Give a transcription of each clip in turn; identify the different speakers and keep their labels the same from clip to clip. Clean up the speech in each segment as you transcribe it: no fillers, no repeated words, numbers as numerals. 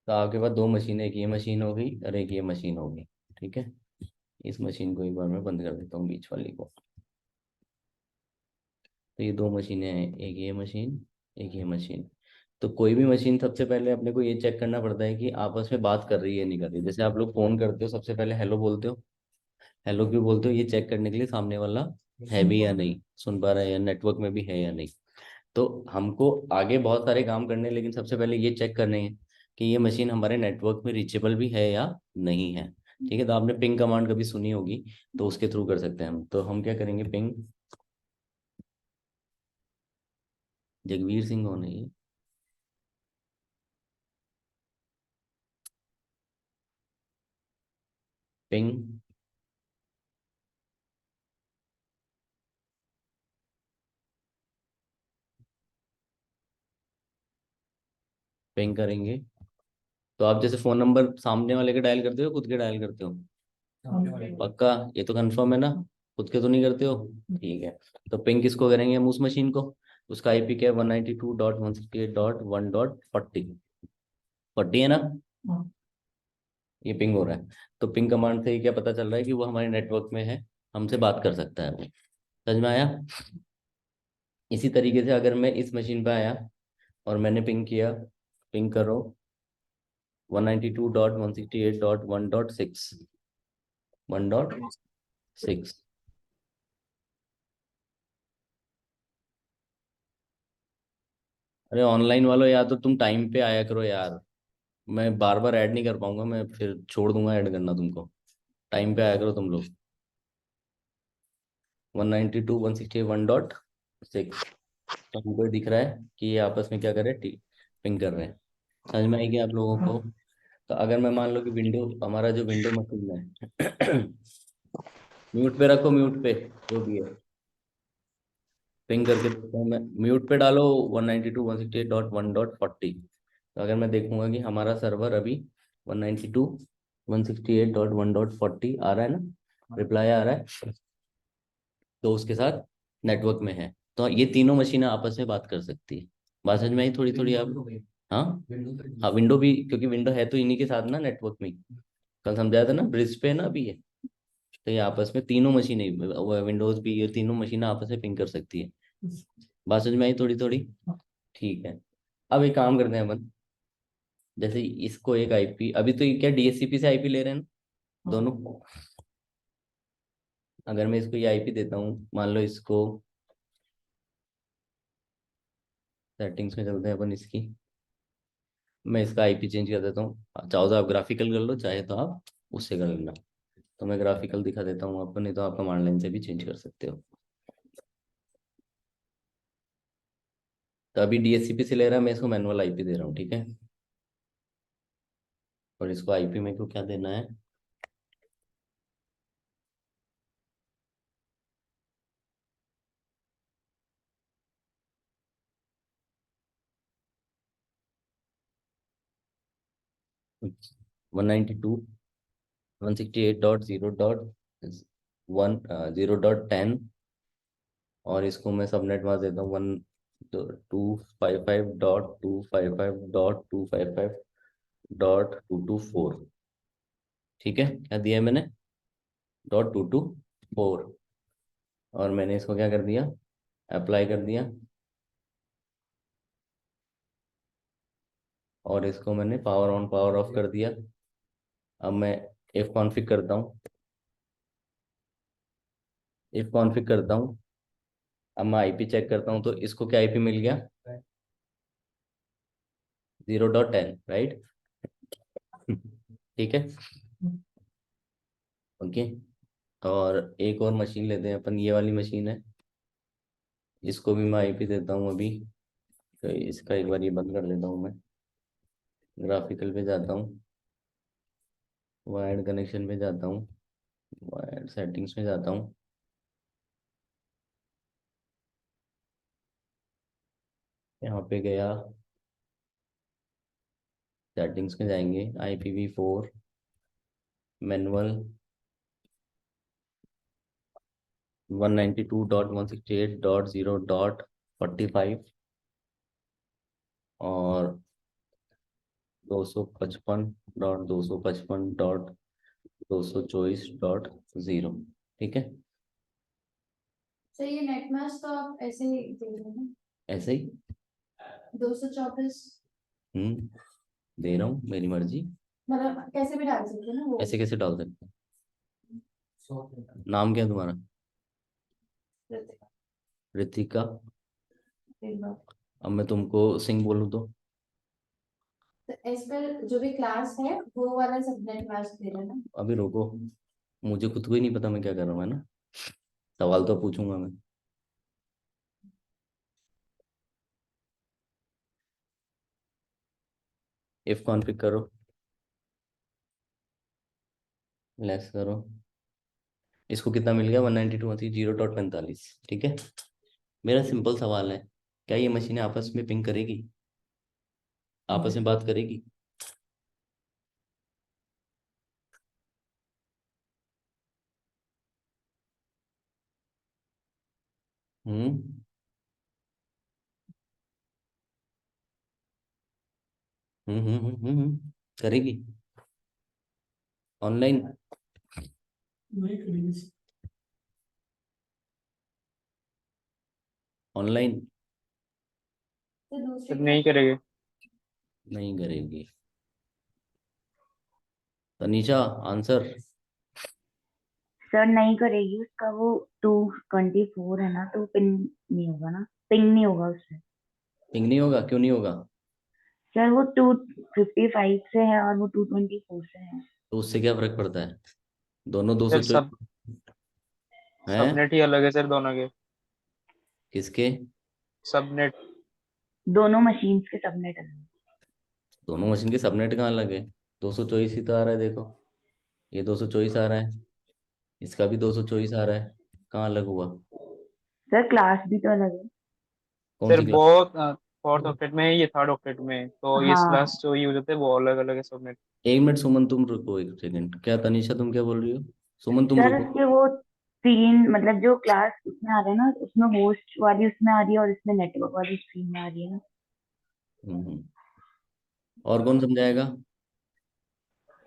Speaker 1: तो आपके पास दो मशीनें, एक ये मशीन हो गई और एक ये मशीन हो गई। ठीक है, इस मशीन को एक बार मैं बंद कर देता हूँ, बीच वाली को। तो ये दो मशीनें हैं, एक ये मशीन, एक ये मशीन। तो कोई भी मशीन सबसे पहले अपने को ये चेक करना पड़ता है कि आपस में बात कर रही है नहीं कर रही। जैसे आप लोग फोन करते हो, सबसे पहले हेलो बोलते हो। हेलो क्यों बोलते हो? ये चेक करने के लिए सामने वाला है भी या नहीं, सुन पा रहा है या नेटवर्क में भी है या नहीं। तो हमको आगे बहुत सारे काम करने हैं, लेकिन सबसे पहले ये चेक करने हैं कि ये मशीन हमारे नेटवर्क में रीचेबल भी है या नहीं है। ठीक है, तो आपने पिंग कमांड कभी सुनी होगी, तो उसके थ्रू कर सकते हैं हम। तो हम क्या करेंगे, पिंग। जगवीर सिंह कौन है ये? पिंग। पिंग करेंगे। तो आप जैसे फोन नंबर सामने वाले के डायल करते हो, खुद के डायल करते हो? पक्का? ये तो कंफर्म है ना? खुद के तो नहीं करते हो? ठीक है। तो पिंग किसको करेंगे हम? उस मशीन को। उसका आईपी क्या है? 192.168.1.40। 40 है ना? ये पिंग हो रहा है। तो पिंग कमांड से ही क्या पता चल रहा है कि वो हमारे नेटवर्क में है, हमसे बात कर सकता है वो। समझ में आया? इसी तरीके से अगर मैं इस मशीन पे आया और मैंने पिंग किया, पिंग करो 192.168.1.6। 1.6। अरे ऑनलाइन वालों, या तो तुम टाइम पे आया करो यार। मैं बार बार ऐड नहीं कर पाऊंगा, मैं फिर छोड़ दूंगा ऐड करना तुमको। टाइम पे आया करो तुम लोग। 192.168.1.6। तो हमको ये दिख रहा है कि ये आपस में क्या कर रहे हैं, पिंग कर रहे हैं। समझ में आएगी आप लोगों को? तो अगर मैं मान लो कि विंडो, हमारा जो विंडो मशीन है म्यूट पे रखो, म्यूट पे जो भी है। पिंग करके देखता हूँ मैं, म्यूट पे डालो 192.168.1.40। तो अगर मैं देखूंगा कि हमारा सर्वर अभी 192.168.1.40 आ रहा है ना, रिप्लाई आ रहा है, तो उसके साथ नेटवर्क में है। तो ये तीनों मशीनें आपस में बात कर सकती है। बात समझ में आई थोड़ी थोड़ी आप? हाँ। हाँ, विंडो भी, क्योंकि विंडो है तो इन्हीं के साथ ना नेटवर्क में। कल समझाया था ना, ब्रिज पे है ना अभी ये। तो ये आपस में तीनों मशीनें, विंडोज भी, ये तीनों मशीनें आपस में पिंग कर सकती है। बात समझ में आई थोड़ी थोड़ी? ठीक है। अब एक काम करते हैं अपन। जैसे इसको एक आईपी, अभी तो ये क्या डीएससीपी से आईपी ले रहे हैं ना दोनों। अगर मैं इसको ये आईपी देता हूँ, मान लो इसको, सेटिंग्स में चलते हैं अपन इसकी। मैं इसका आईपी चेंज कर देता हूँ। चाहो तो आप ग्राफिकल कर लो, चाहे तो आप उससे कर लेना। तो मैं ग्राफिकल दिखा देता हूँ आपको, नहीं तो आप कमांड लाइन से भी चेंज कर सकते हो। तो अभी डीएससीपी से ले रहा है, मैं इसको मैनुअल आईपी दे रहा हूँ। ठीक है, और इसको आईपी में को क्या देना है? 192.168.0.1 0.10। और इसको मैं सबनेट मास्क देता हूँ 1 255.255.255.224। ठीक है, क्या दिया है मैंने? 224। और मैंने इसको क्या कर दिया, अप्लाई कर दिया। और इसको मैंने पावर ऑन पावर ऑफ कर दिया। अब मैं इफ कॉन्फ़िग करता हूँ, इफ कॉन्फ़िग करता हूँ। अब मैं आईपी चेक करता हूँ, तो इसको क्या आईपी मिल गया? 0.10, राइट। ठीक है, ओके। और एक और मशीन लेते हैं अपन, ये वाली मशीन है। इसको भी मैं आईपी देता हूँ अभी। तो इसका एक बार ये बंद कर देता हूँ मैं। ग्राफिकल पे जाता हूँ, वायर्ड कनेक्शन पे जाता हूँ, वायर्ड सेटिंग्स में जाता हूँ। यहाँ पे गया, सेटिंग्स में जाएंगे, IPv4 मैनुअल 192.168.0.45। और 255.255.224.0 ठीक है।
Speaker 2: सर ये नेट मैच तो आप ऐसे ही दे रहे हैं ना,
Speaker 1: ऐसे ही
Speaker 2: 224
Speaker 1: दे रहा हूँ, मेरी मर्जी।
Speaker 2: मतलब कैसे भी डाल सकते हैं ना वो।
Speaker 1: ऐसे कैसे डाल सकते हैं? नाम क्या है तुम्हारा?
Speaker 2: कृतिका।
Speaker 1: ऋतिका।
Speaker 2: एक बार
Speaker 1: अब मैं तुमको सिंह बोलूँ तो?
Speaker 2: तो इस पर जो भी क्लास है वो वाला सब नेट मैच दे रहे हैं ना।
Speaker 1: अभी रुको, मुझे खुद को ही नहीं पता मैं क्या कर रहा हूँ, है ना। सवाल तो पूछूंगा मैं। इफ कॉन्फिग करो, लेस करो। इसको कितना मिल गया? 192.168.45, ठीक है। मेरा सिंपल सवाल है, क्या ये मशीनें आपस में पिंग करेगी, आपस में बात करेगी? हम्म करेगी ऑनलाइन?
Speaker 3: नहीं करेगी।
Speaker 1: ऑनलाइन
Speaker 2: तो दूसरी
Speaker 4: सर नहीं करेंगे।
Speaker 1: नहीं करेगी। तनीषा आंसर।
Speaker 5: सर नहीं करेगी, उसका वो 224 है ना, तो पिन नहीं होगा ना, पिंग नहीं होगा उससे।
Speaker 1: पिंग नहीं होगा? क्यों नहीं होगा?
Speaker 5: सर वो 255 से है और वो 224 से है।
Speaker 1: तो उससे क्या फर्क पड़ता है? दोनों दो सौ
Speaker 4: सर सब
Speaker 1: चौबीस है।
Speaker 4: सबनेट ही अलग है सर दोनों के।
Speaker 1: किसके?
Speaker 4: सबनेट।
Speaker 5: दोनों मशीन्स के सबनेट अलग हैं।
Speaker 1: दोनों मशीन के सबनेट कहाँ अलग है? 224 ही तो आ रहा है, देखो। ये 224 आ रहा है, इसका भी 224 आ रहा है। कहाँ अलग हुआ?
Speaker 5: सर क्लास भी तो अलग है।
Speaker 1: कौन
Speaker 4: सर
Speaker 1: सी क्लास?
Speaker 4: वो फोर्थ ऑक्टेट में है, ये थर्ड ऑक्टेट में है, तो ये
Speaker 5: हाँ
Speaker 4: क्लास जो यूज होते हैं वो अलग अलग है सबनेट।
Speaker 1: एक मिनट सुमन, तुम रुको एक सेकंड। क्या तनीषा तुम क्या बोल रही हो? सुमन तुम
Speaker 5: सर,
Speaker 1: रुको।
Speaker 5: उसके वो तीन मतलब जो क्लास उसमें आ रहा है ना, उसमें होस्ट वाली उसमें आ रही है और इसमें नेटवर्क वाली स्क्रीन में आ रही है ना।
Speaker 1: हम्म। और कौन समझाएगा?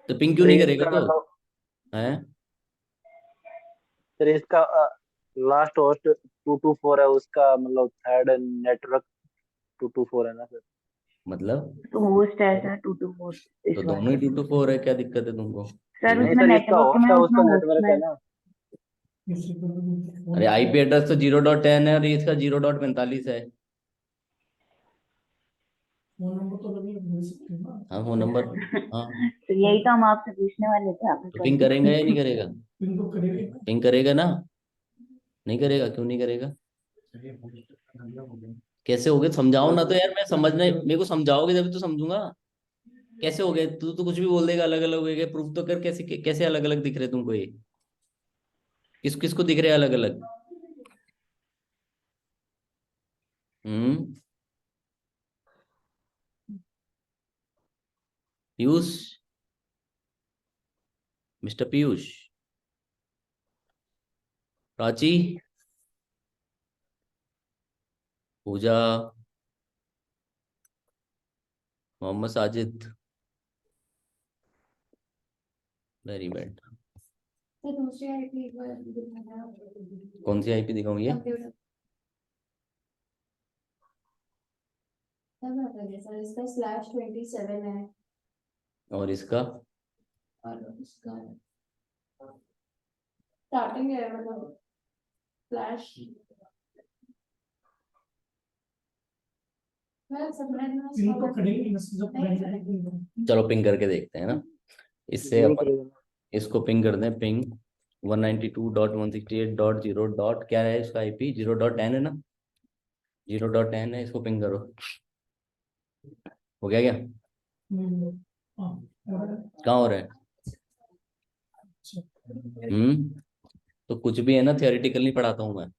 Speaker 1: तो पिंग क्यों
Speaker 6: सर
Speaker 1: नहीं करेगा
Speaker 6: इसका
Speaker 1: तो?
Speaker 6: मतलब
Speaker 1: है?
Speaker 6: सर इसका लास्ट होस्ट 224 है, उसका मतलब थर्ड नेटवर्क 224 है ना सर।
Speaker 1: मतलब
Speaker 5: तो होस्ट ऐसा 224
Speaker 1: तो
Speaker 5: इस
Speaker 1: दोनों ही
Speaker 5: वाले।
Speaker 1: 224 है, क्या दिक्कत है तुमको?
Speaker 5: Sir
Speaker 1: zero.
Speaker 6: नहीं
Speaker 5: उसमें
Speaker 6: सर, इसका
Speaker 5: नेटवर्क में
Speaker 6: होस्ट है
Speaker 5: उसमें
Speaker 6: उसका
Speaker 5: होस्ट
Speaker 6: नेटवर्क
Speaker 5: में।
Speaker 6: है ना।
Speaker 1: अरे आईपी एड्रेस तो 0.10 है और ये इसका 0.45 है।
Speaker 3: फोन नंबर तो अलग अलग हो सकते हैं ना।
Speaker 1: हाँ फोन नंबर। हाँ
Speaker 5: तो यही तो हम आपसे पूछने वाले थे, आपने
Speaker 1: तो
Speaker 5: कर
Speaker 1: पिंग करेंगे या नहीं करेगा?
Speaker 3: पिन तो करेगा ना।
Speaker 1: पिंग करेगा ना? नहीं करेगा? क्यों नहीं करेगा? कैसे हो गए? समझाओ ना तो यार, मैं समझना, मेरे को समझाओगे जब तो समझूंगा। कैसे हो गए? तू तो कुछ भी बोल देगा, अलग अलग हो गए। प्रूफ तो कर, कैसे कैसे अलग अलग दिख रहे तुमको ये? किस किस को दिख रहे हैं अलग अलग? हम्म। Piyush, Mr Piyush, Prachi, Pooja, Mohammad Sajid. Very bad.
Speaker 2: तो दूसरी आईपी एक बार दिखाना।
Speaker 1: कौन सी आईपी दिखाऊं ये?
Speaker 2: कंप्यूटर तब आता है सर, इसका /27 है
Speaker 1: और इसका?
Speaker 2: और उसका स्टार्टिंग है मतलब फ्लैश। मैं सबनेट में
Speaker 3: पिन तो
Speaker 2: उसका
Speaker 3: करेंगे ना सर, जब
Speaker 2: नहीं
Speaker 3: करेंगे
Speaker 2: करेंगे।
Speaker 3: तो।
Speaker 1: चलो पिंग करके देखते हैं ना। इससे
Speaker 6: नहीं
Speaker 1: अपन
Speaker 6: करेगा ना।
Speaker 1: इसको पिंग कर दें। पिंग 192.168.0 क्या है इसका आईपी? 0.10 है ना? 0.10 है, इसको पिंग करो। हो गया क्या?
Speaker 3: हाँ, और
Speaker 1: कहाँ हो रहा है?
Speaker 3: अच्छा।
Speaker 1: तो कुछ भी है ना, थियोरिटिकल नहीं पढ़ाता हूँ मैं।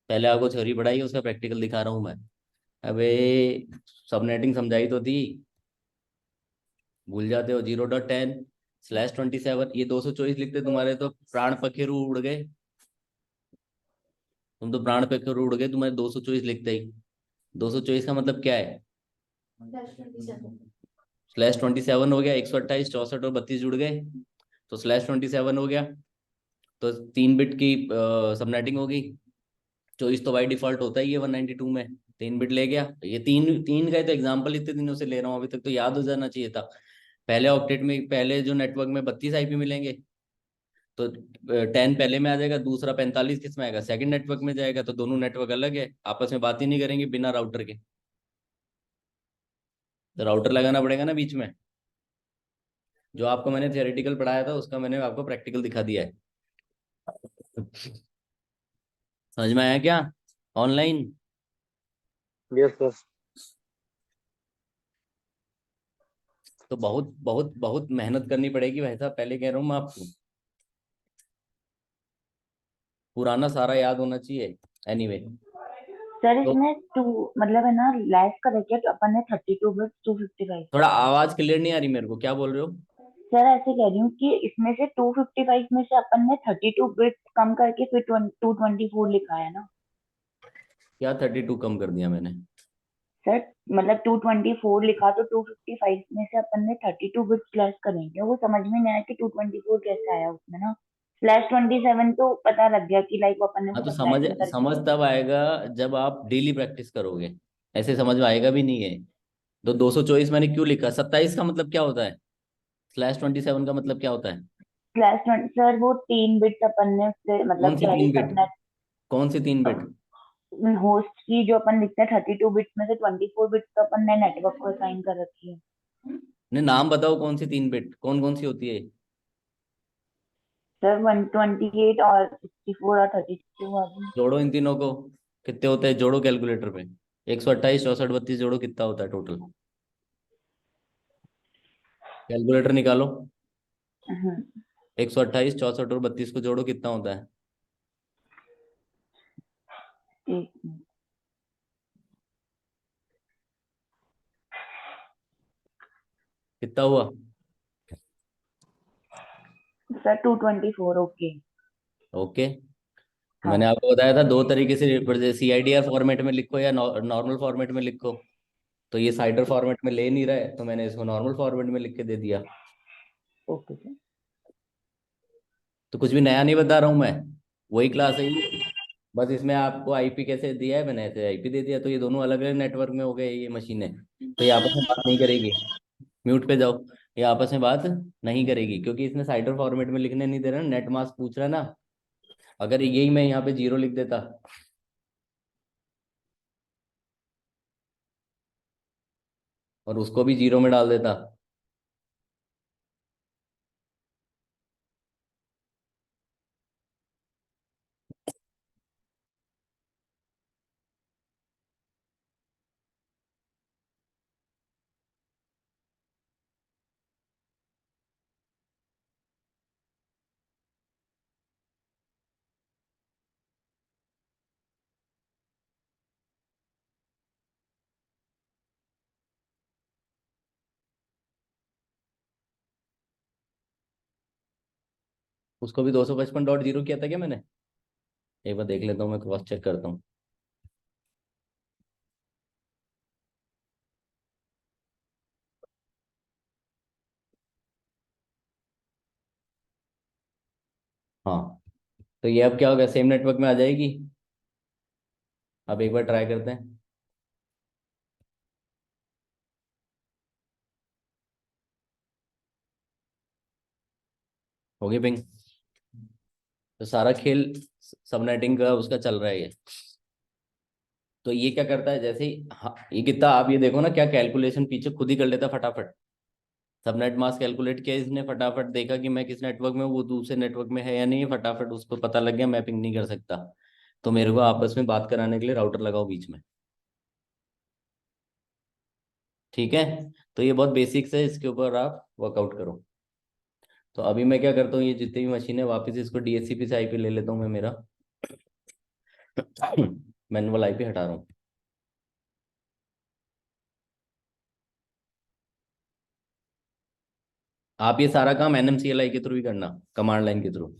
Speaker 1: पहले आपको थ्योरी पढ़ाई, उसका प्रैक्टिकल दिखा रहा हूँ मैं। अबे सबनेटिंग समझाई तो थी, भूल जाते हो। 0.10/27, ये 224 लिखते तुम्हारे तो प्राण पखेरु उड़ गए। तुम तो प्राण पखेरु उड़ गए तुम्हारे 224 लिखते ही। 224 का मतलब क्या है?
Speaker 2: /27
Speaker 1: /27 हो गया, 128 64 और 32 जुड़ गए, तो /27 हो गया। तो 3 बिट की सबनेटिंग हो गई। चॉइस तो बाई डिफॉल्ट होता ही है 192 में, 3 बिट ले गया। ये तीन तीन का ही तो एग्जाम्पल इतने दिनों से ले रहा हूँ, अभी तक तो याद हो जाना चाहिए था। पहले ऑक्टेट में, पहले जो नेटवर्क में 32 आईपी मिलेंगे, तो 10 पहले में आ जाएगा, दूसरा 45 किस में आएगा, सेकंड नेटवर्क में जाएगा। तो दोनों नेटवर्क अलग है, आपस में बात ही नहीं करेंगे बिना राउटर के, तो राउटर लगाना पड़ेगा ना बीच में। जो आपको मैंने थियोरेटिकल पढ़ाया था उसका मैंने आपको प्रैक्टिकल दिखा दिया है। समझ में आया क्या ऑनलाइन?
Speaker 6: Yes sir.
Speaker 1: तो बहुत बहुत बहुत मेहनत करनी पड़ेगी भाई साहब, पहले कह रहा हूँ मैं आपको, पुराना सारा याद होना चाहिए। एनीवे
Speaker 5: सर
Speaker 1: तो
Speaker 5: इसमें टू मतलब है ना, लेस का रखे तो अपन ने 32 बिट 255।
Speaker 1: थोड़ा आवाज क्लियर नहीं आ रही मेरे को, क्या बोल रहे हो?
Speaker 5: सर ऐसे कह रही हूँ कि इसमें से 255 में से अपन ने 32 बिट कम करके फिर 224 लिखा है ना
Speaker 1: क्या 32 कम कर दिया मैंने?
Speaker 5: सर। मतलब 224 लिखा तो 255 में से अपन ने 32 बिट स्लैश करेंगे, वो समझ में नहीं आया कि 224 कैसे आया उसमें ना। /27 तो पता लग गया कि लाइक अपन ने
Speaker 1: हाँ तो समझ
Speaker 5: सबट्रैक्शन करके।
Speaker 1: समझ तब आएगा जब आप डेली प्रैक्टिस करोगे, ऐसे समझ में आएगा भी नहीं है। तो 224 मैंने क्यों लिखा? 27 का मतलब क्या होता है? /27 का मतलब क्या होता है?
Speaker 5: /20 सर वो 3 बिट अपन ने उससे
Speaker 1: कौन
Speaker 5: मतलब
Speaker 1: सी
Speaker 5: पहले
Speaker 1: 3 बिट?
Speaker 5: सबनेट
Speaker 1: कौन सी 3 बिट?
Speaker 5: होस्ट की जो अपन लिखते हैं 32 बिट में से 24 बिट तो अपन ने नेटवर्क को असाइन कर रखी है।
Speaker 1: ने नाम बताओ, कौन सी 3 बिट कौन कौन सी होती है?
Speaker 5: सर 128 और 64 और 32 आ गई।
Speaker 1: जोड़ो इन तीनों को, कितने होते हैं जोड़ो कैलकुलेटर पे। 128 64 32 जोड़ो, कितना होता है टोटल? कैलकुलेटर निकालो।
Speaker 5: हम्म,
Speaker 1: 128 64 और 32 को जोड़ो, कितना होता है?
Speaker 5: एक मिनट।
Speaker 1: कितना हुआ?
Speaker 5: Sir 224 okay.
Speaker 1: ओके। मैंने
Speaker 5: हाँ
Speaker 1: आपको बताया था दो तरीके से, CIDR फॉर्मेट में लिखो या नॉर्मल फॉर्मेट में लिखो। तो ये साइडर फॉर्मेट में ले नहीं रहा है, तो मैंने इसको नॉर्मल फॉर्मेट में लिख के दे दिया।
Speaker 5: Okay sir.
Speaker 1: तो कुछ भी नया नहीं बता रहा हूँ मैं, वही क्लास है ये। बस इसमें आपको आईपी कैसे दिया है, मैंने ऐसे आईपी दे दिया। तो ये दोनों अलग अलग नेटवर्क में हो गए ये मशीनें, तो ये आपस में बात नहीं करेगी। म्यूट पे जाओ। ये आपस में बात नहीं करेगी क्योंकि इसने साइडर फॉर्मेट में लिखने नहीं दे रहा, नेट मास्क पूछ रहा है ना। अगर यही मैं यहाँ पे 0 लिख देता और उसको भी 0 में डाल देता, उसको भी 255.0 किया था क्या मैंने? एक बार देख लेता हूँ, मैं क्रॉस चेक करता हूँ। हाँ, तो ये अब क्या होगा, सेम नेटवर्क में आ जाएगी। अब एक बार ट्राई करते हैं। हो गई पिंग। तो सारा खेल सबनेटिंग का उसका चल रहा है ये। तो ये क्या करता है, जैसे ही हाँ, ये कितना, आप ये देखो ना क्या कैलकुलेशन पीछे खुद ही कर लेता फटाफट। सबनेट मास्क कैलकुलेट किया इसने, फटाफट देखा कि मैं किस नेटवर्क में हूँ, वो दूसरे नेटवर्क में है या नहीं, फटाफट उसको पता लग गया मैपिंग नहीं कर सकता। तो मेरे को आपस में बात कराने के लिए राउटर लगाओ बीच में। ठीक है, तो ये बहुत बेसिक्स है, इसके ऊपर आप वर्कआउट करो। तो अभी मैं क्या करता हूँ, ये जितनी भी मशीन है वापस इसको DHCP से आईपी ले लेता हूँ मैं मेरा। मैनुअल आईपी हटा रहा हूँ। आप ये सारा काम NMCLI के थ्रू ही करना, कमांड लाइन के थ्रू।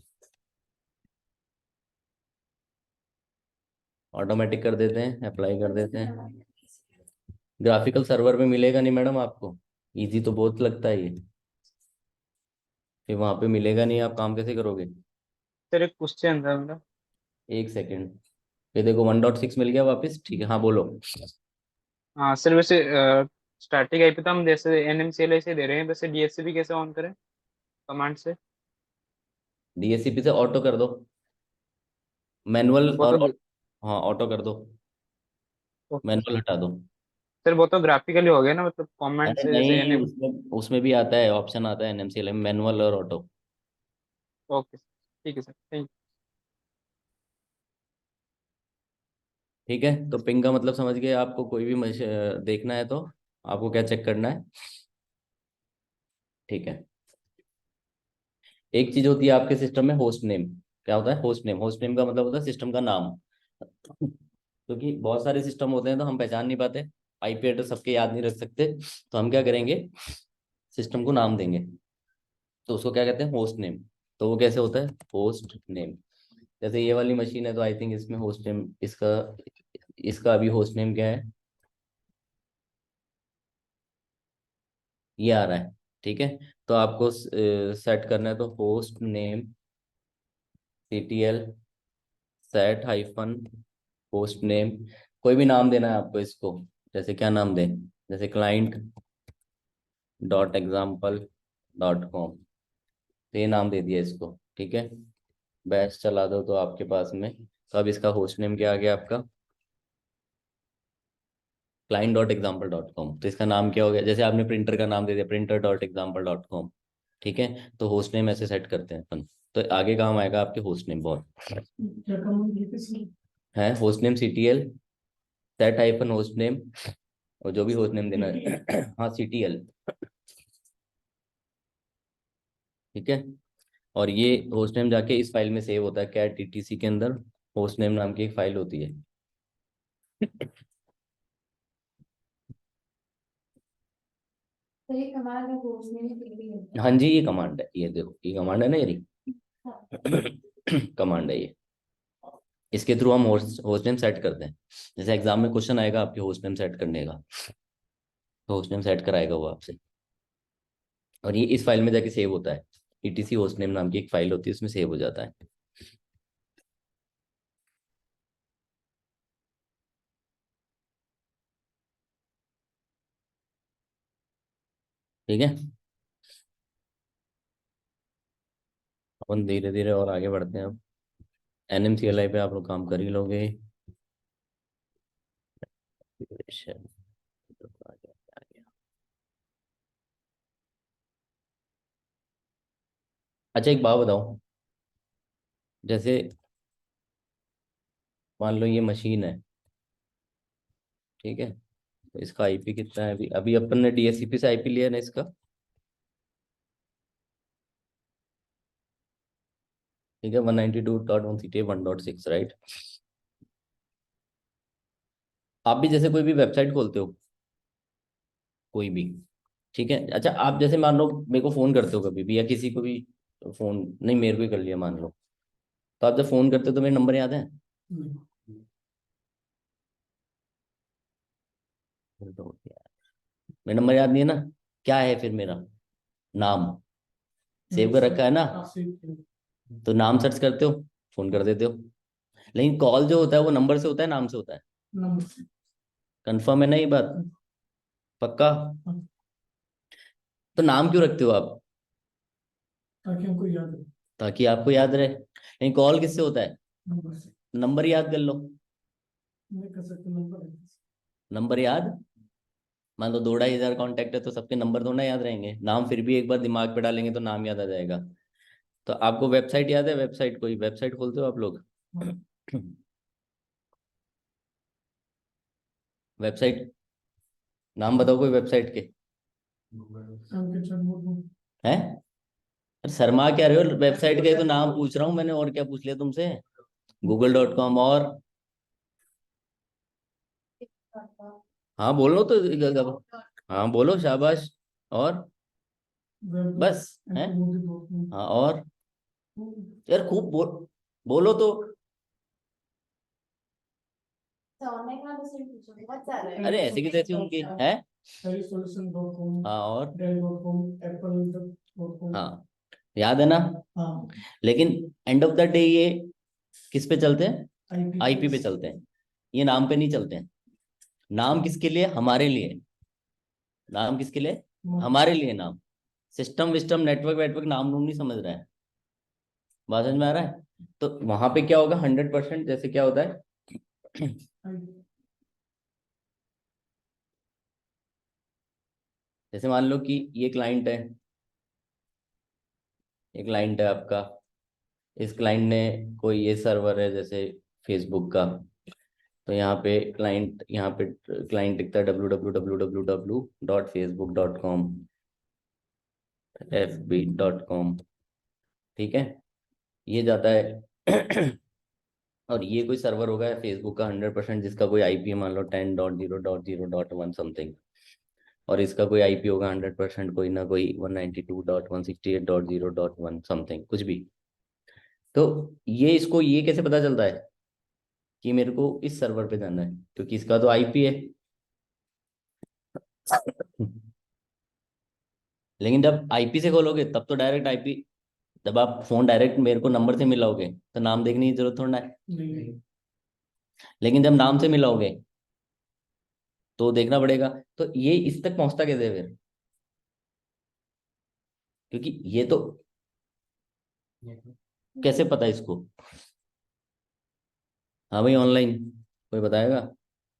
Speaker 1: ऑटोमेटिक कर देते हैं, अप्लाई कर देते हैं। ग्राफिकल सर्वर पे मिलेगा नहीं मैडम आपको, इजी तो बहुत लगता है ये, फिर वहां पे मिलेगा नहीं, आप काम कैसे करोगे?
Speaker 4: सर एक क्वेश्चन था मेरा।
Speaker 1: एक सेकेंड, ये देखो 1.6 मिल गया वापस, ठीक है, हाँ बोलो।
Speaker 4: हाँ सर, वैसे स्टैटिक आईपी तो हम जैसे एनएमसीएलआई से दे रहे हैं, वैसे डीएचसीपी कैसे ऑन करें कमांड से?
Speaker 1: डीएससीपी से ऑटो कर दो, मैनुअल
Speaker 4: वो
Speaker 1: और
Speaker 4: तो
Speaker 1: हाँ ऑटो कर दो, मैनुअल हटा दो।
Speaker 4: सर वो तो ग्राफिकली हो गया ना, मतलब कमेंट
Speaker 1: अरे
Speaker 4: से जैसे
Speaker 1: नहीं,
Speaker 4: एनएम।
Speaker 1: उसमें भी आता है ऑप्शन, आता है एनएमसीएल में मैनुअल और ऑटो।
Speaker 4: ओके ठीक है सर, थैंक
Speaker 1: ठीक है, तो पिंग का मतलब समझ गए आपको, कोई भी देखना है तो आपको क्या चेक करना है, ठीक है। एक चीज होती है आपके सिस्टम में, होस्ट नेम। क्या होता है होस्ट नेम? होस्ट नेम का मतलब होता है सिस्टम का नाम। क्योंकि बहुत सारे सिस्टम होते हैं तो हम पहचान नहीं पाते, आईपी एड्रेस सबके याद नहीं रख सकते, तो हम क्या करेंगे, सिस्टम को नाम देंगे, तो उसको क्या कहते हैं, होस्ट नेम। तो वो कैसे होता है, होस्ट नेम। जैसे ये वाली मशीन है तो आई थिंक इसमें होस्ट नेम, इसका इसका अभी होस्ट नेम क्या है, ये आ रहा है, ठीक है। तो आपको सेट करना है, तो host name ctl set hyphen host name, कोई भी नाम देना है आपको इसको, जैसे क्या नाम दें, जैसे client dot example dot com, तो ये नाम दे दिया इसको, ठीक है। बैश चला दो तो आपके पास में, तो अब इसका होस्ट नेम क्या आ गया आपका, client dot example dot com, तो इसका नाम क्या हो गया, जैसे आपने प्रिंटर का नाम दे दिया printer dot example dot com, ठीक है। तो होस्ट नेम ऐसे सेट करते हैं अपन, तो आगे काम आएगा आपके होस्ट नेम बहुत
Speaker 3: क्या कमांड लिखे सर?
Speaker 1: है, host name ctl set hyphen host name, और जो भी होस्ट नेम देना है हाँ ctl, ठीक है। और ये होस्ट नेम जाके इस फाइल में सेव होता है, कैट टीटीसी के अंदर होस्ट नेम नाम की एक फाइल होती है।
Speaker 2: तो ये कमाल है, होस्ट नेम फिर भी है।
Speaker 1: हाँ जी, ये कमांड है, ये देखो ये कमांड है ना, ये कमांड है ये, इसके थ्रू हम होस्ट नेम सेट करते हैं। जैसे एग्जाम में क्वेश्चन आएगा आपके होस्ट नेम सेट करने का, तो होस्ट नेम सेट कराएगा वो आपसे, और ये इस फाइल में जाके सेव होता है, ईटीसी होस्ट नेम नाम की एक फाइल होती है, उसमें सेव हो जाता है। ठीक है, अपन धीरे धीरे और आगे बढ़ते हैं। अब एनएमसीएलआई पे आप लोग काम कर ही लोगे। अच्छा एक बात बताओ, जैसे मान लो ये मशीन है, ठीक है, तो इसका आईपी कितना है, अभी अभी अपन ने डीएससीपी से आईपी लिया है ना इसका, ठीक है, 192.168.1.6 राइट। आप भी जैसे कोई भी वेबसाइट खोलते हो, कोई भी, ठीक है, अच्छा आप जैसे मान लो मेरे को फोन करते हो कभी भी, या किसी को भी फोन, नहीं मेरे को ही कर लिया मान लो, तो आप जब फोन करते हो तो मेरे नंबर याद है? मेरा नंबर याद नहीं है ना, क्या है फिर मेरा नाम, सेव कर रखा है ना, तो नाम सर्च करते हो, फोन कर देते हो। लेकिन कॉल जो होता है वो नंबर से होता है, नाम से होता है,
Speaker 3: नंबर
Speaker 1: कंफर्म है ना ये बात, पक्का? तो नाम क्यों रखते हो आप?
Speaker 3: ताकि हमको याद रहे।
Speaker 1: ताकि आपको याद रहे, लेकिन कॉल किससे होता है,
Speaker 3: नंबर से
Speaker 1: नंबर याद कर लो,
Speaker 3: नहीं कर सकते, नंबर है।
Speaker 1: नंबर याद, मान लो 2-2.5 हजार कॉन्टैक्ट है तो सबके नंबर थोड़ा याद रहेंगे, नाम फिर भी एक बार दिमाग पे डालेंगे तो नाम याद आ जाएगा। तो आपको वेबसाइट याद है, वेबसाइट कोई वेबसाइट खोलते हो आप लोग? वेबसाइट, नाम बताओ कोई वेबसाइट के,
Speaker 3: आपके चैटबॉट
Speaker 1: हैं? अरे शर्मा क्या रहे हो, वेबसाइट के तो नाम पूछ रहा हूँ मैंने, और क्या पूछ लिया तुमसे, google.com और, हाँ बोलो तो, हाँ बोलो शाबाश, और
Speaker 3: वेब
Speaker 1: बस है,
Speaker 3: एंटिबॉडी
Speaker 1: हाँ और, यार खूब बोलो तो,
Speaker 2: तो ऑनलाइन वाले से भी पूछो, बहुत सारे हैं।
Speaker 1: अरे ऐसे की तैसी उनकी है,
Speaker 3: harrysolution.com,
Speaker 1: हाँ, और
Speaker 3: dell.com, apple.com.
Speaker 1: हाँ, याद है ना।
Speaker 3: हाँ,
Speaker 1: लेकिन एंड ऑफ द डे ये किस पे चलते हैं?
Speaker 3: IP
Speaker 1: आईपी पे चलते हैं, ये नाम पे नहीं चलते हैं। नाम किसके लिए? हमारे लिए। नाम किसके लिए? हमारे लिए नाम। सिस्टम विस्टम नेटवर्क वेटवर्क नाम नूम नहीं समझ रहा है। बात समझ में आ रहा है? तो वहां पे क्या होगा? 100%। जैसे क्या होता है, जैसे मान लो कि ये क्लाइंट है, ये क्लाइंट है आपका। इस क्लाइंट ने कोई ये सर्वर है जैसे फेसबुक का, तो यहाँ पे क्लाइंट लिखता है www.facebook.com, fb.com। ठीक है, ये जाता है और ये कोई सर्वर होगा फेसबुक का 100%, जिसका कोई आईपी मान लो 10.0.0.1 समथिंग, और इसका कोई आईपी होगा 100% कोई ना कोई 192.168.0.1 समथिंग कुछ भी। तो ये कैसे पता चलता है कि मेरे को इस सर्वर पे जाना है? क्योंकि इसका तो आईपी है। लेकिन जब आईपी से खोलोगे तब तो डायरेक्ट आईपी, जब आप फोन डायरेक्ट मेरे को नंबर से मिलाओगे तो नाम देखने की जरूरत थोड़ा है। लेकिन जब नाम से मिलाओगे तो देखना पड़ेगा। तो ये इस तक पहुंचता कैसे है फिर? क्योंकि ये तो कैसे पता इसको? हाँ भाई, ऑनलाइन कोई बताएगा?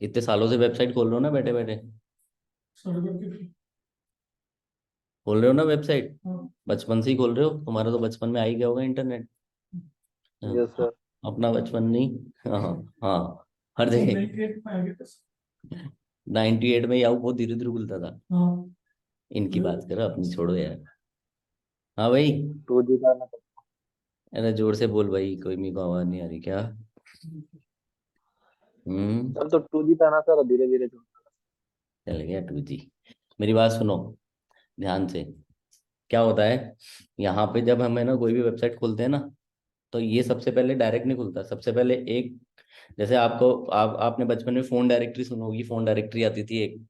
Speaker 1: इतने सालों से वेबसाइट खोल रहे हो ना, बैठे बैठे
Speaker 3: सर्वर की
Speaker 1: खोल रहे हो ना वेबसाइट,
Speaker 3: हाँ,
Speaker 1: बचपन से ही खोल रहे हो। तुम्हारा तो बचपन में आ ही गया होगा इंटरनेट। हाँ,
Speaker 6: यस सर।
Speaker 1: अपना बचपन नहीं। हाँ हाँ, हर जगह।
Speaker 3: 98 में आ गया था।
Speaker 1: 98 में याहू बहुत धीरे धीरे खुलता था।
Speaker 3: हाँ,
Speaker 1: इनकी बात करो, अपनी छोड़ो यार। हाँ भाई,
Speaker 6: 2G था ना।
Speaker 1: अरे जोर से बोल भाई, कोई मेरे को आवाज नहीं आ रही क्या?
Speaker 6: तब तो 2G था ना सर, धीरे धीरे
Speaker 1: चल गया 2G। मेरी बात सुनो ध्यान से। क्या होता है, यहाँ पे जब हमें ना कोई भी वेबसाइट खोलते हैं ना, तो ये सबसे पहले डायरेक्ट नहीं खुलता। सबसे पहले एक, जैसे आपने बचपन में फोन डायरेक्टरी सुनी होगी, फोन डायरेक्टरी आती थी एक।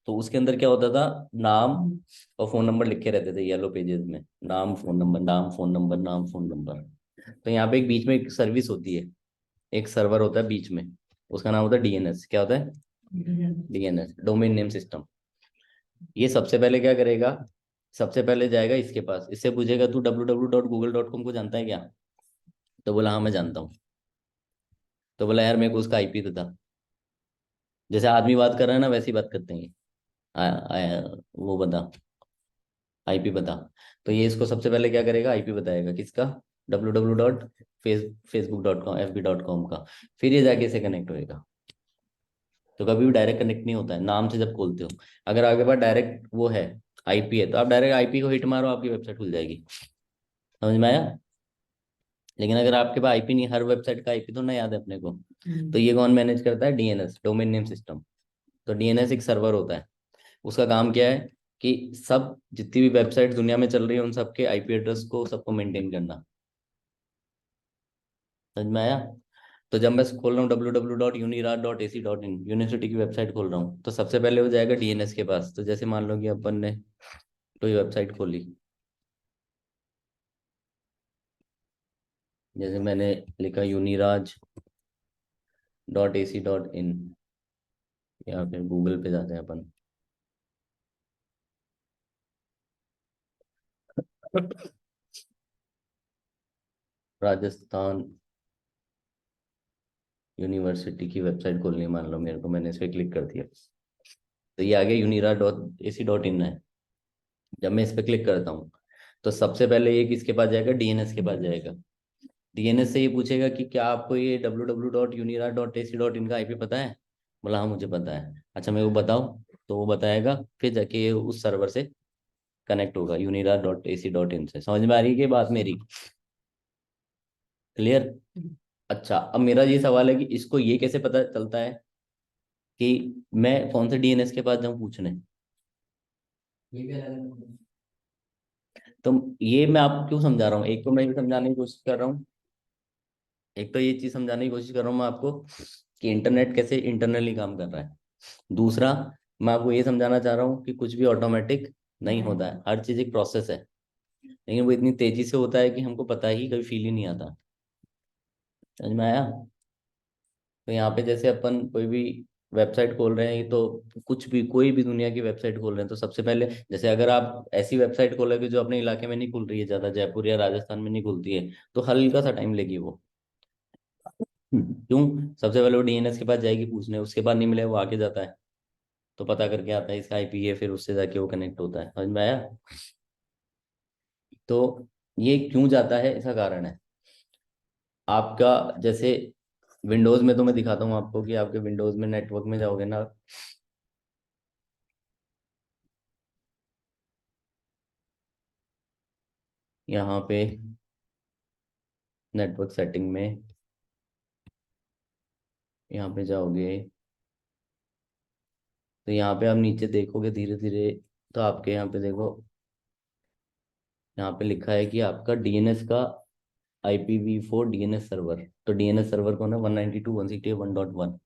Speaker 1: तो उसके अंदर क्या होता था, नाम और फोन नंबर लिखे रहते थे येलो पेजेस में। नाम फोन नंबर, नाम फोन नंबर, नाम फोन नंबर। तो यहाँ पे एक बीच में एक सर्विस होती है, एक सर्वर होता है बीच में, उसका नाम होता है डीएनएस। क्या होता है? DNS, domain name system. ये सबसे पहले क्या करेगा, सबसे पहले जाएगा इसके पास, इससे पूछेगा तू www.google.com को जानता है क्या? तो बोला हाँ मैं जानता हूँ। तो बोला यार मेरे को उसका आईपी बता। जैसे आदमी बात कर रहा है ना, वैसी बात करते हैं। वो बता, आईपी बता। तो ये इसको सबसे पहले क्या करेगा, आईपी बताएगा किसका, www.facebook.com fb.com का। फिर ये जाके इसे कनेक्ट होएगा। तो कभी भी डायरेक्ट कनेक्ट नहीं होता है नाम से जब खोलते हो। अगर आपके पास डायरेक्ट वो है, आईपी है, तो आप डायरेक्ट आईपी को हिट मारो, आपकी वेबसाइट खुल जाएगी। समझ में आया? लेकिन अगर आपके पास आईपी नहीं, हर वेबसाइट का आईपी तो ना याद है अपने को, तो ये कौन मैनेज करता है? DNS, domain name system. तो डीएनएस एक सर्वर होता है, उसका काम क्या है कि सब जितनी भी वेबसाइट दुनिया में चल रही है उन सबके आईपी एड्रेस को सबको मेंटेन करना। समझ में आया? तो जब मैं खोल रहा हूँ www.uniraj.ac.in, यूनिवर्सिटी की वेबसाइट खोल रहा हूँ, तो सबसे पहले वो जाएगा डीएनएस के पास। तो जैसे मान लो कि अपन ने कोई वेबसाइट खोली, जैसे मैंने लिखा uniraj.ac.in, या फिर गूगल पे जाते हैं अपन। राजस्थान यूनिवर्सिटी की वेबसाइट खोलनी है मान लो मेरे को, मैंने इस पर क्लिक कर दिया, तो ये आ गया uniraj.ac.in है। जब मैं इस पर क्लिक करता हूँ तो सबसे पहले ये किसके पास जाएगा? डीएनएस के पास जाएगा। डीएनएस से ये पूछेगा कि क्या आपको ये www.uniraj.ac.in का आईपी पता है? बोला हाँ मुझे पता है। अच्छा मेरे को बताओ। तो वो बताएगा, फिर जाके ये उस सर्वर से कनेक्ट होगा uniraj.ac.in से। समझ में आ रही है कि बात मेरी? क्लियर? अच्छा, अब मेरा ये सवाल है कि इसको ये कैसे पता चलता है कि मैं कौन से डीएनएस के पास जाऊं पूछने? तो ये मैं आपको क्यों समझा रहा हूँ, एक तो मैं ये समझाने की कोशिश कर रहा हूँ, एक तो ये चीज समझाने की कोशिश कर रहा हूँ मैं आपको कि इंटरनेट कैसे इंटरनली काम कर रहा है। दूसरा मैं आपको ये समझाना चाह रहा हूँ कि कुछ भी ऑटोमेटिक नहीं होता है, हर चीज एक प्रोसेस है, लेकिन वो इतनी तेजी से होता है कि हमको पता ही कभी फील ही नहीं आता। समझ में आया? तो यहाँ पे जैसे अपन कोई भी वेबसाइट खोल रहे हैं, तो कुछ भी कोई भी दुनिया की वेबसाइट खोल रहे हैं, तो सबसे पहले जैसे अगर आप ऐसी वेबसाइट खोलोगे जो अपने इलाके में नहीं खुल रही है, ज्यादा जयपुर या राजस्थान में नहीं खुलती है, तो हल्का सा टाइम लेगी वो। क्यों? सबसे पहले वो डीएनएस के पास जाएगी पूछने, उसके बाद नहीं मिले वो आके जाता है, तो पता करके आता है इसका आईपी है, फिर उससे जाके वो कनेक्ट होता है। समझ में आया? तो ये क्यों जाता है, इसका कारण है आपका, जैसे विंडोज में, तो मैं दिखाता हूँ आपको कि आपके विंडोज में नेटवर्क में जाओगे ना, यहाँ पे नेटवर्क सेटिंग में यहाँ पे जाओगे, तो यहाँ पे आप नीचे देखोगे धीरे धीरे, तो आपके यहाँ पे देखो, यहाँ पे लिखा है कि आपका डीएनएस का IPv4 डीएनएस सर्वर, तो डीएनएस सर्वर कौन है? 192.168.1.1।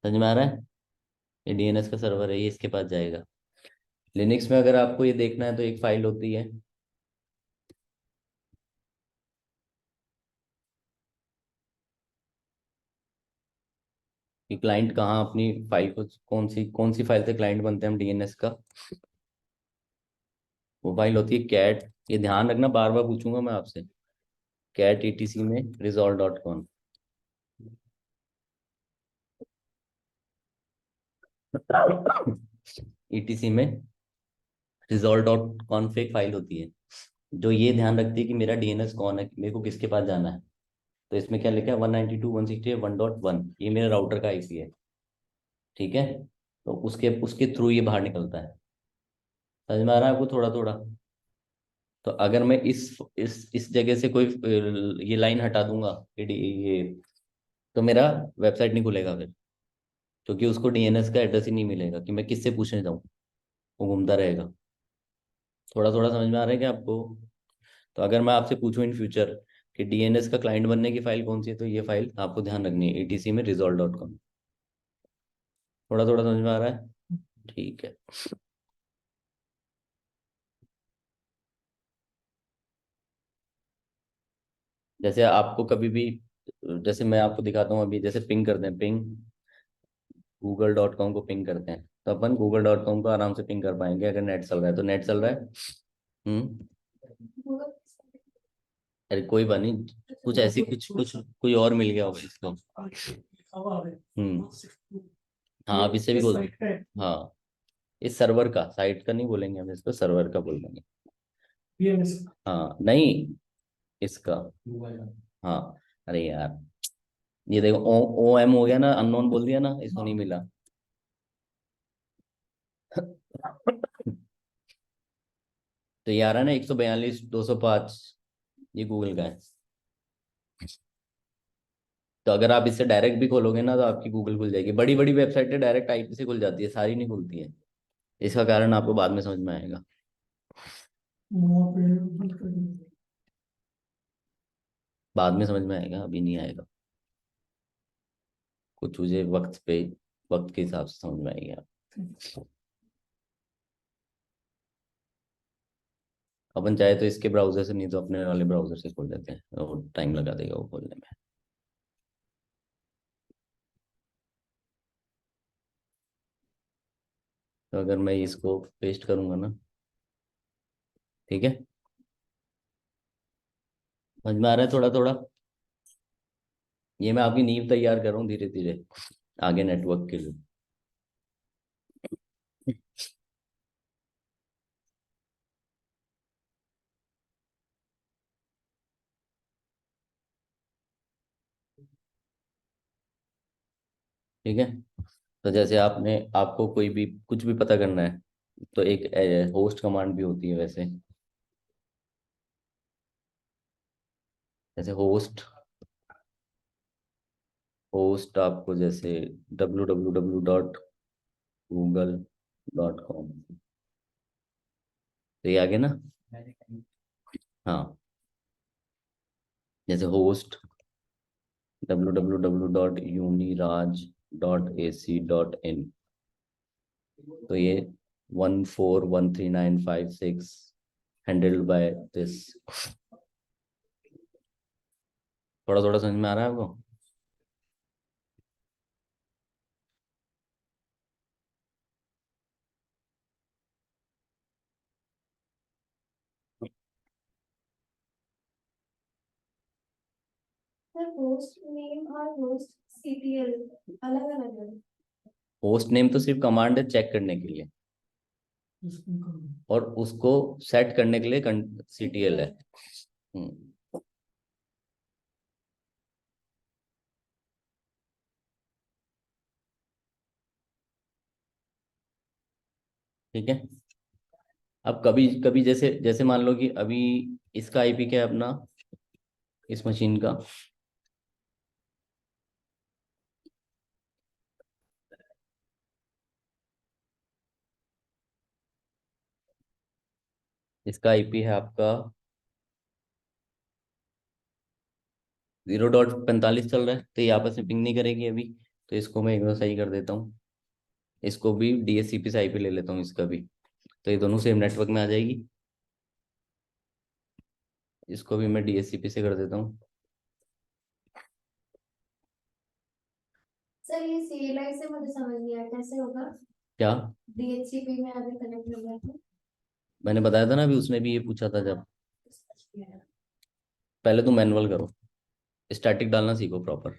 Speaker 1: समझ में आ रहा है? ये डीएनएस का सर्वर है, ये इसके पास जाएगा। लिनक्स में अगर आपको ये देखना है तो एक फाइल होती है, कि क्लाइंट कहाँ अपनी फाइल को, कौन सी फाइल से क्लाइंट बनते हैं हम डीएनएस का, वो फाइल होती है कैट, ये ध्यान रखना, बार बार पूछूंगा मैं आपसे, कैट ETC में resolve.com। ETC में resolve.config फाइल होती है, जो ये ध्यान रखती है कि मेरा डीएनएस कौन है, मेरे को किसके पास जाना है। तो इसमें क्या लिखा है? 192.168.1.1, ये मेरे राउटर का आईपी है। ठीक है, तो उसके उसके थ्रू ये बाहर निकलता है। समझ में आ रहा है आपको थोड़ा थोड़ा? तो अगर मैं इस जगह से कोई ये लाइन हटा दूंगा, ये, तो मेरा वेबसाइट नहीं खुलेगा फिर, क्योंकि उसको डीएनएस का एड्रेस ही नहीं मिलेगा कि मैं किससे पूछने जाऊँ, वो घूमता रहेगा। थोड़ा थोड़ा समझ में आ रहा है क्या आपको? तो अगर मैं आपसे पूछूं इन फ्यूचर कि डीएनएस का क्लाइंट बनने की फाइल कौन सी है, तो ये फाइल आपको ध्यान रखनी है, ETC में resolve.com। थोड़ा थोड़ा समझ में आ रहा है? ठीक है। जैसे आपको कभी भी, जैसे मैं आपको दिखाता हूँ अभी, जैसे पिंग करते हैं, पिंग google.com को पिंग करते हैं, तो अपन google.com को आराम से पिंग कर पाएंगे अगर नेट चल रहा है, तो नेट चल रहा है। हम्म। अरे कोई बात नहीं, कुछ ऐसी कुछ कुछ कोई और मिल गया होगा इसको। हम्म। हाँ, आप इससे भी बोल सकते हैं। हाँ, इस सर्वर का, साइट का नहीं बोलेंगे हम इसको, सर्वर का बोल देंगे। हाँ नहीं, इसका। हाँ। अरे यार, ये देखो, OM हो गया ना, अननोन बोल दिया ना, इसको नहीं मिला। तो ये आ रहा है ना 142.205, ये गूगल का है। तो अगर आप इससे डायरेक्ट भी खोलोगे ना, तो आपकी गूगल खुल जाएगी। बड़ी बड़ी वेबसाइटें डायरेक्ट आईपी से खुल जाती है, सारी नहीं खुलती है। इसका कारण आपको बाद में समझ में आएगा।
Speaker 3: वहाँ पे बंद कर देंगे।
Speaker 1: बाद में समझ में आएगा, अभी नहीं आएगा। कुछ मुझे वक्त पे, वक्त के हिसाब से समझ में आएगा। अपन चाहे तो इसके ब्राउजर से, नहीं तो अपने वाले ब्राउजर से खोल लेते हैं, और टाइम लगा देगा वो खोलने में। तो अगर मैं इसको पेस्ट करूंगा ना, ठीक है, समझ में आ रहा है थोड़ा थोड़ा? ये मैं आपकी नींव तैयार कर रहा हूँ धीरे धीरे आगे नेटवर्क के लिए। ठीक है, तो जैसे आपको कोई भी कुछ भी पता करना है, तो एक होस्ट कमांड भी होती है वैसे। जैसे होस्ट होस्ट आपको जैसे www.google.com, तो ये आ गया ना? हाँ, जैसे होस्ट www.uniraj.ac.in, तो ये 1413956 हैंडल्ड बाय दिस। थोड़ा थोड़ा समझ में आ रहा है आपको?
Speaker 2: सर होस्ट नेम और होस्ट सीटीएल अलग अलग है।
Speaker 1: होस्ट नेम तो सिर्फ कमांड है चेक करने के लिए,
Speaker 3: इसको करो।
Speaker 1: और उसको सेट करने के लिए CTL है। ठीक है। अब कभी कभी जैसे जैसे मान लो कि अभी इसका IP क्या है अपना, इस मशीन का, इसका IP है आपका 0.45 चल रहा है, तो ये आपस में पिंग नहीं करेगी अभी। तो इसको मैं एक बार सही कर देता हूँ, इसको भी DHCP से IP ले लेता हूँ इसका भी, तो ये दोनों सेम नेटवर्क में आ जाएगी। इसको भी मैं DHCP से कर देता हूँ।
Speaker 2: सर ये CLI से मुझे समझ नहीं आया कैसे होगा।
Speaker 1: क्या
Speaker 2: DHCP में आगे कनेक्ट हो गया था।
Speaker 1: मैंने बताया था ना अभी, उसने भी ये पूछा था जब। पहले तुम मैनुअल करो, स्टैटिक डालना सीखो प्रॉपर,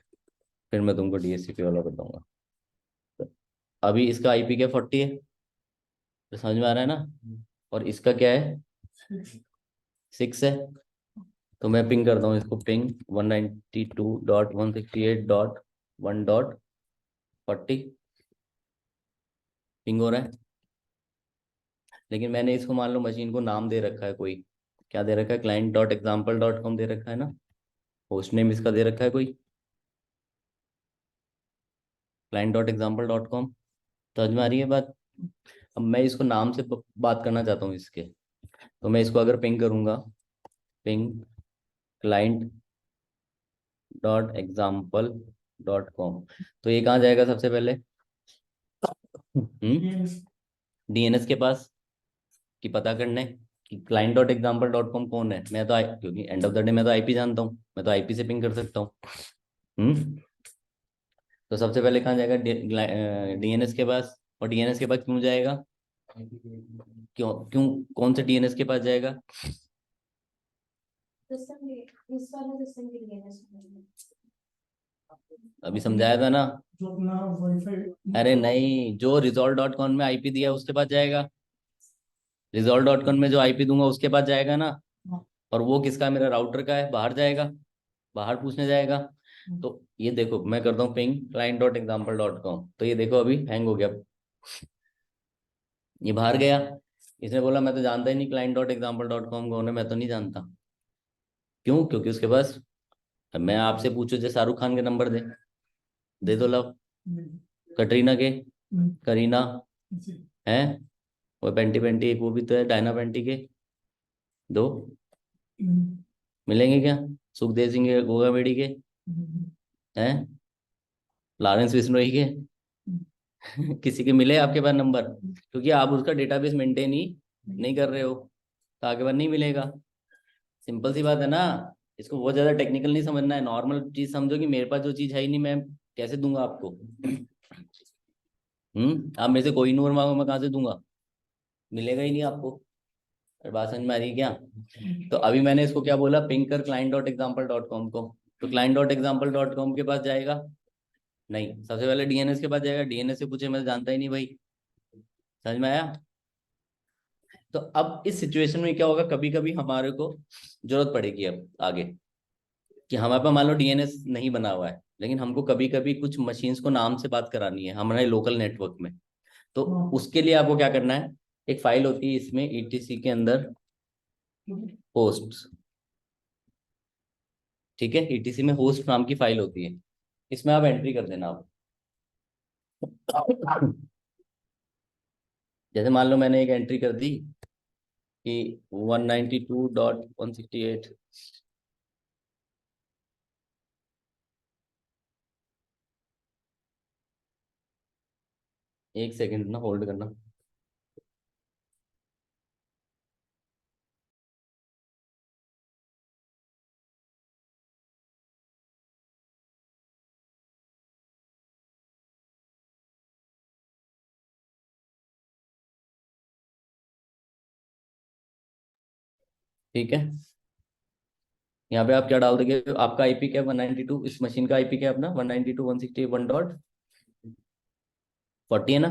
Speaker 1: फिर मैं तुमको DHCP वाला बताऊंगा। तो अभी इसका IP क्या 40 है, तो समझ में आ रहा है ना, और इसका क्या है 6 है। तो मैं पिंग करता हूँ इसको, पिंग 192.168.1.40 पिंग हो रहा है। लेकिन मैंने इसको मान लो मशीन को नाम दे रखा है कोई, क्या दे रखा है, client.example.com दे रखा है ना, होस्ट नेम इसका दे रखा है कोई, client.example.com। समझ में आ रही है बात? अब मैं इसको नाम से बात करना चाहता हूँ इसके, तो मैं इसको अगर पिंग करूंगा, पिंग client.example.com, तो ये कहाँ जाएगा सबसे पहले, DNS के पास, कि पता करने कि client.example.com कौन है। मैं तो क्योंकि एंड ऑफ द डे मैं तो IP जानता हूँ, मैं तो IP से पिंग कर सकता हूँ। तो सबसे पहले कहाँ जाएगा, DNS के पास। और DNS के पास क्यों जाएगा, क्यों क्यों कौन से DNS के पास जाएगा?
Speaker 2: सिस्टम इस वाला सिस्टम के लिए
Speaker 1: अभी समझाया था ना।
Speaker 3: जो अपना वाईफाई।
Speaker 1: अरे नहीं, जो resolve.com में IP दिया उसके पास जाएगा, resolve.com में जो IP दूंगा उसके पास जाएगा ना। और वो किसका, मेरा राउटर का है, बाहर जाएगा, बाहर पूछने जाएगा। तो ये देखो मैं करता हूँ पिंग client.example.com, तो ये देखो अभी हैंग हो गया, ये बाहर गया। इसने बोला मैं तो जानता ही नहीं client.example.com कौन है, मैं तो नहीं जानता। क्यों? क्योंकि उसके पास, अब मैं आपसे पूछूं जो शाहरुख खान के नंबर दे दो लव, कटरीना के, करीना है, वो पेंटी पेंटी एक वो भी तो है, डायना पेंटी के, दो मिलेंगे क्या? सुखदेव सिंह के, गोगा बेड़ी के हैं, लॉरेंस बिश्नोई के किसी के मिले आपके पास नंबर? क्योंकि आप उसका डेटाबेस मेंटेन ही नहीं कर रहे हो, तो आगे बार नहीं मिलेगा। सिंपल सी बात है ना, इसको बहुत ज्यादा टेक्निकल नहीं समझना है, नॉर्मल चीज समझो कि मेरे पास जो चीज है ही नहीं, मैं कैसे दूंगा आपको। आप मेरे से कोई नूर मांगो, मैं कहाँ से दूंगा, मिलेगा ही नहीं आपको। और बात समझ में आ रही है क्या? तो अभी मैंने इसको क्या बोला, पिंग कर client.example.com को, तो client.example.com के पास जाएगा नहीं, सबसे पहले DNS के पास जाएगा, DNS से पूछे, मैं तो जानता ही नहीं भाई। समझ में आया? तो अब इस सिचुएशन में क्या होगा, कभी कभी हमारे को जरूरत पड़ेगी अब आगे, कि हमारे पास मान लो DNS नहीं बना हुआ है, लेकिन हमको कभी कभी कुछ मशीन्स को नाम से बात करानी है हमारे लोकल नेटवर्क में। तो उसके लिए आपको क्या करना है, एक फाइल होती है इसमें ETC के अंदर, होस्ट, ठीक है, ETC में होस्ट नाम की फाइल होती है, इसमें आप एंट्री कर देना आप। जैसे मान लो मैंने एक एंट्री कर दी कि 192.168, एक सेकंड ना होल्ड करना। ठीक है, यहाँ पे आप क्या डाल दोगे, आपका आईपी क्या है 192, इस मशीन का आईपी क्या है अपना 192.168.1.40 है ना।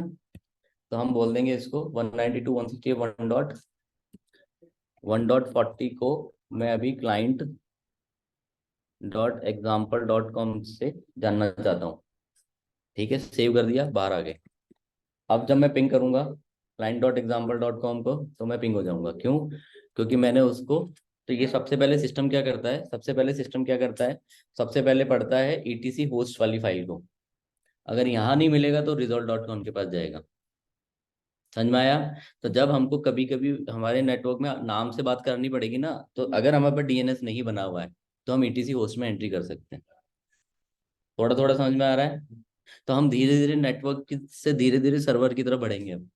Speaker 1: तो हम बोल देंगे इसको 192.168.1.40 को मैं अभी client.example.com से जानना चाहता हूँ। ठीक है, सेव कर दिया, बाहर आ गए। अब जब मैं पिंग करूंगा client.example.com को तो मैं पिंग हो जाऊंगा। क्यों? क्योंकि मैंने उसको, तो ये सबसे पहले सिस्टम क्या करता है, सबसे पहले पढ़ता है etc होस्ट वाली फाइल को। अगर यहाँ नहीं मिलेगा तो result.com के पास जाएगा। समझ में आया? तो जब हमको कभी कभी हमारे नेटवर्क में नाम से बात करनी पड़ेगी ना, तो अगर हमारे पास डीएनएस नहीं बना हुआ है तो हम etc होस्ट में एंट्री कर सकते हैं। थोड़ा थोड़ा समझ में आ रहा है? तो हम धीरे धीरे नेटवर्क से धीरे धीरे सर्वर की तरफ बढ़ेंगे अब।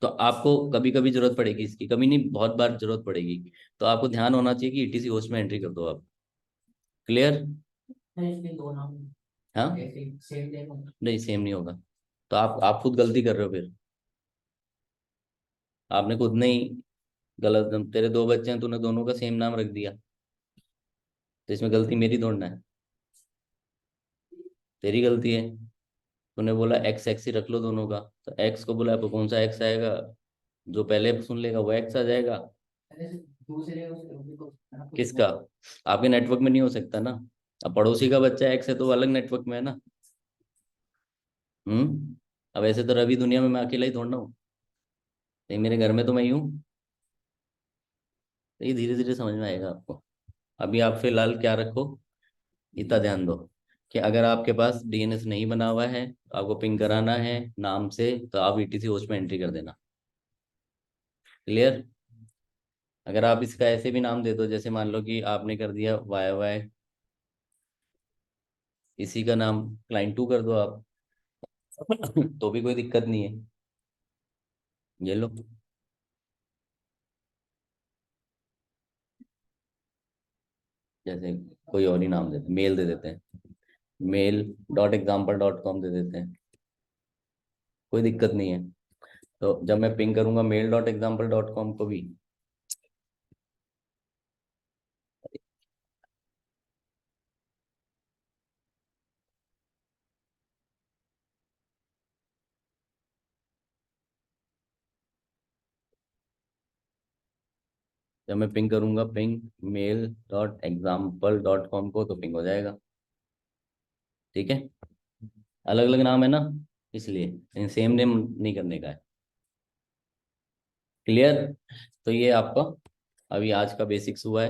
Speaker 1: तो आपको कभी कभी जरूरत पड़ेगी इसकी, कभी नहीं बहुत बार जरूरत पड़ेगी। तो आपको ध्यान होना चाहिए कि ईटीसी होस्ट में एंट्री कर दो आप। क्लियर? हाँ, नहीं सेम नहीं होगा। तो आप खुद गलती कर रहे हो फिर। आपने खुद नहीं, गलत, तेरे दो बच्चे हैं, तूने दोनों का सेम नाम रख दिया, तो इसमें गलती मेरी थोड़ी ना है, तेरी गलती है। तूने बोला एक्स एक्स ही रख लो दोनों का, तो एक्स को बोला आपको कौन सा एक्स आएगा, जो पहले सुन लेगा वो एक्स आ जाएगा। किसका? आपके नेटवर्क में नहीं हो सकता ना। अब पड़ोसी का बच्चा एक्स है तो वो अलग नेटवर्क में है ना। अब ऐसे तो रवि दुनिया में मैं अकेला ही थोड़ा हूँ, नहीं मेरे घर में तो मैं ही हूँ। तो ये धीरे धीरे समझ में आएगा आपको। अभी आप फिलहाल क्या रखो, इतना ध्यान दो कि अगर आपके पास डीएनएस नहीं बना हुआ है, आपको पिंग कराना है नाम से, तो आप ईटीसी होस्ट में एंट्री कर देना। क्लियर? अगर आप इसका ऐसे भी नाम दे दो, जैसे मान लो कि आपने कर दिया वाई वाई, इसी का नाम client 2 कर दो आप तो भी कोई दिक्कत नहीं है। ये लो, जैसे कोई और ही नाम देते, मेल दे देते हैं, mail.example.com दे देते हैं, कोई दिक्कत नहीं है। तो जब मैं पिंग करूंगा mail.example.com को भी, जब मैं पिंग करूंगा पिंग mail.example.com को, तो पिंग हो जाएगा। ठीक है, अलग अलग नाम है ना, इसलिए सेम नेम नहीं करने का है। क्लियर? तो ये आपका अभी आज का बेसिक्स हुआ है।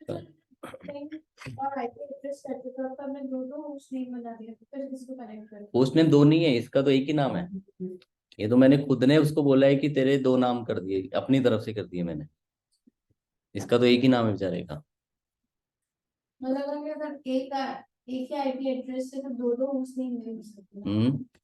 Speaker 2: और आईपी एड्रेस सर्टिफिकेट पर मैं दो होस्ट नेम बना दिया, तो फिर इसको कनेक्ट कर।
Speaker 1: पोस्ट नेम दो नहीं है, इसका तो एक ही नाम है। ये तो मैंने खुद ने उसको बोला है कि तेरे दो नाम कर दिए, अपनी तरफ से कर दिए मैंने। इसका तो एक ही नाम है बेचारे का।
Speaker 2: मतलब अगर एक ही आईपी एड्रेस से तो दो होस्ट नेम नहीं हो सकते।
Speaker 1: हम्म